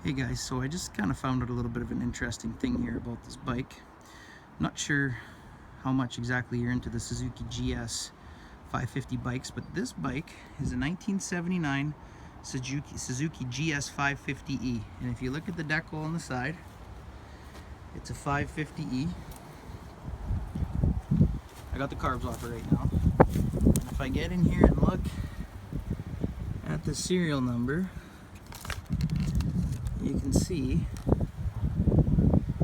Hey guys, so I just kind of found out a little bit of an interesting thing here about this bike. Not sure how much exactly you're into the Suzuki gs550 bikes, but this bike is a 1979 Suzuki gs550E. And if you look at the decal on the side, it's a 550E. I got the carbs off it right now. And if I get in here and look at the serial number, you can see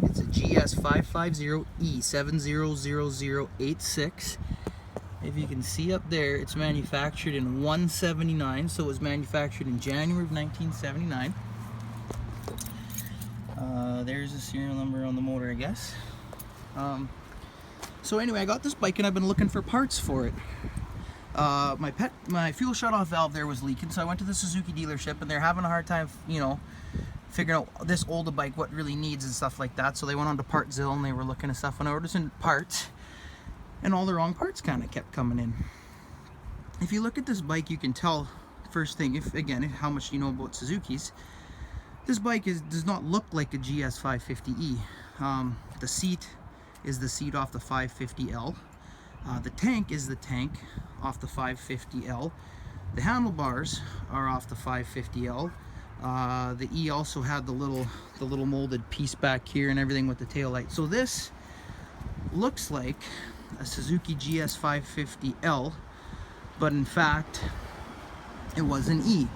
it's a gs550E700086. If you can see up there, it's manufactured in 179, so it was manufactured in January of 1979. There's a serial number on the motor, I guess. So anyway, I got this bike and I've been looking for parts for it. My fuel shutoff valve there was leaking, so I went to the Suzuki dealership and they're having a hard time, figuring out this older bike what really needs and stuff like that. So they went on to Partzilla and they were looking at stuff, and I ordered some parts, and all the wrong parts kind of kept coming in. If you look at this bike, you can tell first thing, how much you know about Suzuki's. This bike does not look like a gs550E. The seat is the seat off the 550L. The tank is the tank off the 550L. The handlebars are off the 550L. The E also had the little molded piece back here and everything with the tail light. So this looks like a Suzuki gs550L, but in fact it was an E.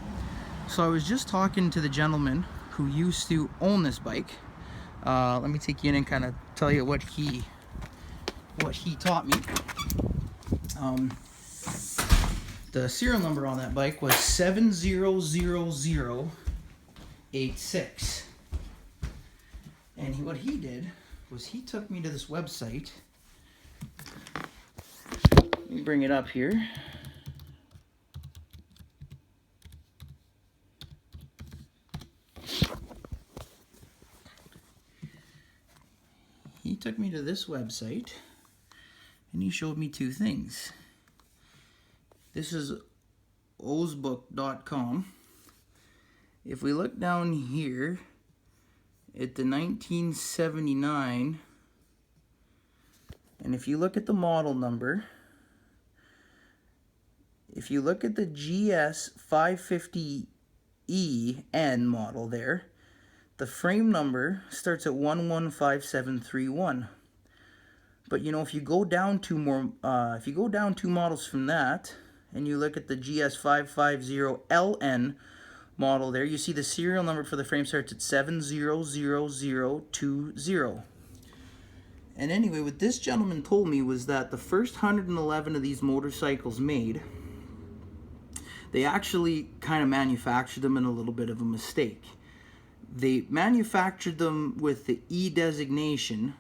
So I was just talking to the gentleman who used to own this bike. Let me take you in and kind of tell you what he taught me. The serial number on that bike was 700086. And what he did was he took me to this website. Let me bring it up here. He took me to this website and he showed me two things. This is ozbook.com. If we look down here at the 1979, and if you look at the model number, if you look at the GS550EN model there, the frame number starts at 115731. But if you go down two models from that, and you look at the GS550LN model there, you see the serial number for the frame starts at 70020. And anyway, what this gentleman told me was that the first 111 of these motorcycles made, they actually kind of manufactured them in a little bit of a mistake. They manufactured them with the E designation,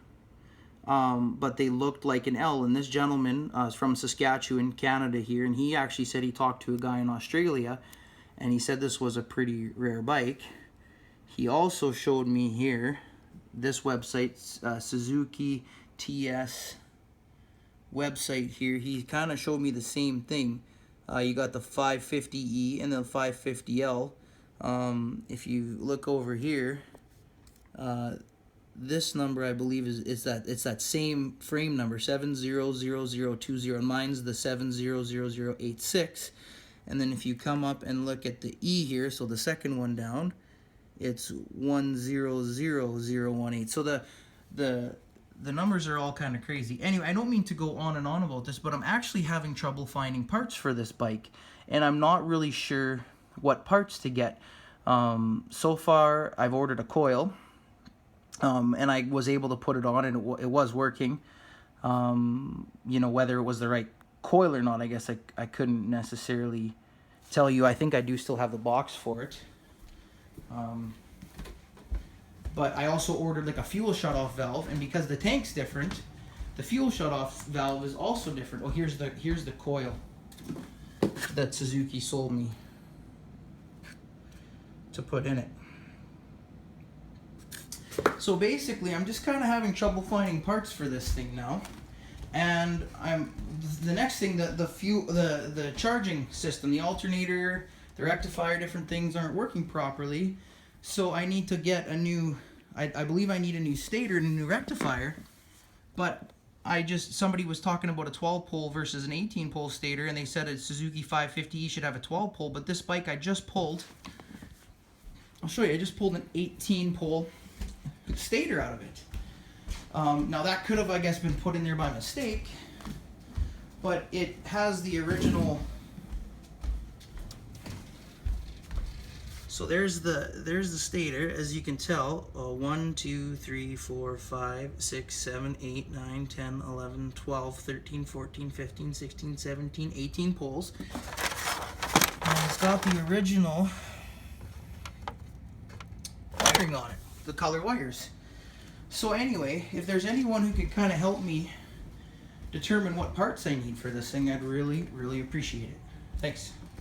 but they looked like an L. And this gentleman is from Saskatchewan, Canada here, and he actually said he talked to a guy in Australia, and he said this was a pretty rare bike. He also showed me here this website, Suzuki TS website here. He kind of showed me the same thing. You got the 550E and the 550L. If you look over here, this number I believe is that same frame number, 700020, and mine's the 700086. And then if you come up and look at the E here, so the second one down, it's 100018. So the numbers are all kind of crazy. Anyway, I don't mean to go on and on about this, but I'm actually having trouble finding parts for this bike, and I'm not really sure what parts to get. So far, I've ordered a coil, and I was able to put it on, and it was working. Whether it was the right coil or not, I guess I couldn't necessarily tell you. I think I do still have the box for it. But I also ordered like a fuel shutoff valve, and because the tank's different, the fuel shutoff valve is also different. Oh, here's the coil that Suzuki sold me to put in it. So basically, I'm just kind of having trouble finding parts for this thing now. And the next thing, the charging system, the alternator, the rectifier, different things aren't working properly. So I need to get a new, I believe I need a new stator and a new rectifier, but somebody was talking about a 12 pole versus an 18 pole stator, and they said a Suzuki 550 should have a 12 pole, but this bike I just pulled, I'll show you, I just pulled an 18 pole stator out of it. Now that could have, I guess, been put in there by mistake, but it has the original. So there's the stator, as you can tell. 1, 2, 3, 4, 5, 6, 7, 8, 9, 10, 11, 12, 13, 14, 15, 16, 17, 18 poles. And it's got the original wiring on it, the color wires. So anyway, if there's anyone who could kind of help me determine what parts I need for this thing, I'd really, really appreciate it. Thanks.